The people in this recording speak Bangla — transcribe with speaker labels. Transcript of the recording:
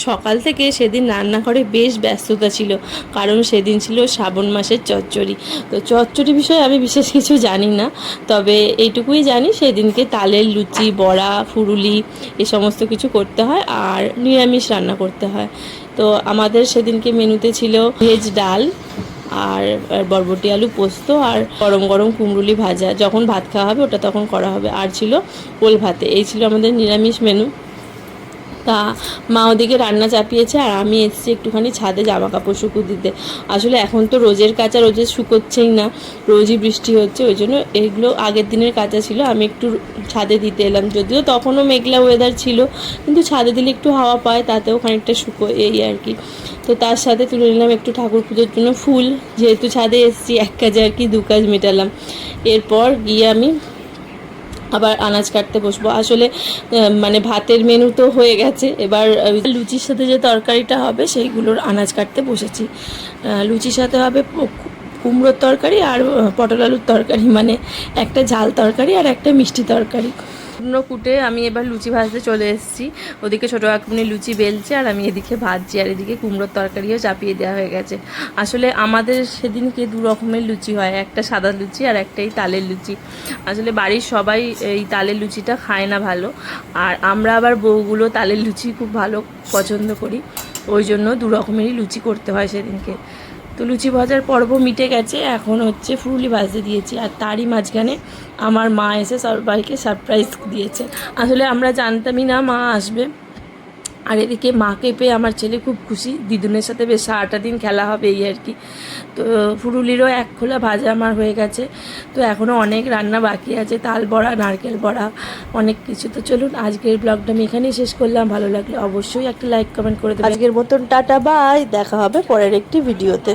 Speaker 1: সকাল থেকে সেদিন রান্নাঘরে বেশ ব্যস্ততা ছিল, কারণ সেদিন ছিল শ্রাবণ মাসের চচ্চড়ি। তো চচ্চড়ি বিষয়ে আমি বিশেষ কিছু জানি না, তবে এইটুকুই জানি সেদিনকে তালের লুচি, বড়া, ফুরুলি এই সমস্ত কিছু করতে হয় আর নিরামিষ রান্না করতে হয়। তো আমাদের সেদিনকে মেনুতে ছিল ভেজ ডাল আর বরবটি আলু পোস্ত আর গরম গরম কুমড়ুলি ভাজা। যখন ভাত খাওয়া হবে ওটা তখন করা হবে। আর ছিল ওল ভাতে। এই ছিল আমাদের নিরামিষ মেনু। তা মা ওদিকে রান্না চাপিয়েছে আর আমি এসেছি একটুখানি ছাদে জামা কাপড় শুকো দিতে। আসলে এখন তো রোজের কাচা রোজের শুকোচ্ছেই না, রোজই বৃষ্টি হচ্ছে, ওই জন্য এইগুলো আগের দিনের কাচা ছিল, আমি একটু ছাদে দিতে এলাম। যদিও তখনও মেঘলা ওয়েদার ছিল, কিন্তু ছাদে দিলে একটু হাওয়া পায়, তাতেও খানিকটা শুকো, এই আর কি। তো তার সাথে তুলে নিলাম একটু ঠাকুর পুজোর জন্য ফুল, যেহেতু ছাদে এসেছি এক কাজে আর কি দু কাজ মেটালাম। এরপর গিয়ে আমি আবার আনাজ কাটতে বসবো। আসলে মানে ভাতের মেনু তো হয়ে গেছে, এবার লুচির সাথে যে তরকারিটা হবে সেইগুলোর আনাজ কাটতে বসেছি। লুচির সাথে হবে কুমড়োর তরকারি আর পটল আলুর তরকারি, মানে একটা ঝাল তরকারি আর একটা মিষ্টি তরকারি। শুকনো কুটে আমি এবার লুচি ভাজতে চলে এসেছি। ওদিকে ছোটো কাকুমনি লুচি বেলছে আর আমি এদিকে ভাজছি, আর এদিকে কুমড়োর তরকারিও চাপিয়ে দেওয়া হয়ে গেছে। আসলে আমাদের সেদিনকে দু রকমের লুচি হয়, একটা সাদা লুচি আর একটাই তালের লুচি। আসলে বাড়ির সবাই এই তালের লুচিটা খায় না ভালো, আর আমরা আবার বউগুলো তালের লুচি খুব ভালো পছন্দ করি, ওই জন্য দু রকমেরই লুচি করতে হয় সেদিনকে। তো লুচি ভাজার পর্ব মিটে গেছে, এখন হচ্ছে ফুরুলি ভাজতে দিয়েছি। আর তারই মাঝখানে আমার মা এসে সবাইকে সারপ্রাইজ দিয়েছে। আসলে আমরা জানতামই না মা আসবে। আর এদিকে মাকে পেয়ে আমার ছেলে খুব খুশি, দিদুনের সাথে বেশ সারাটা দিন খেলা হবে এই আর কি। তো ফুরুলিরও এক খোলা ভাজা আমার হয়ে গেছে। তো এখনও অনেক রান্না বাকি আছে, তাল বড়া, নারকেল বড়া, অনেক কিছু। তো চলুন আজকের ব্লগটা আমি এখানেই শেষ করলাম। ভালো লাগলে অবশ্যই একটা লাইক কমেন্ট করে দেবেন। আজকের মতন টাটা বাই, দেখা হবে পরের একটি ভিডিওতে।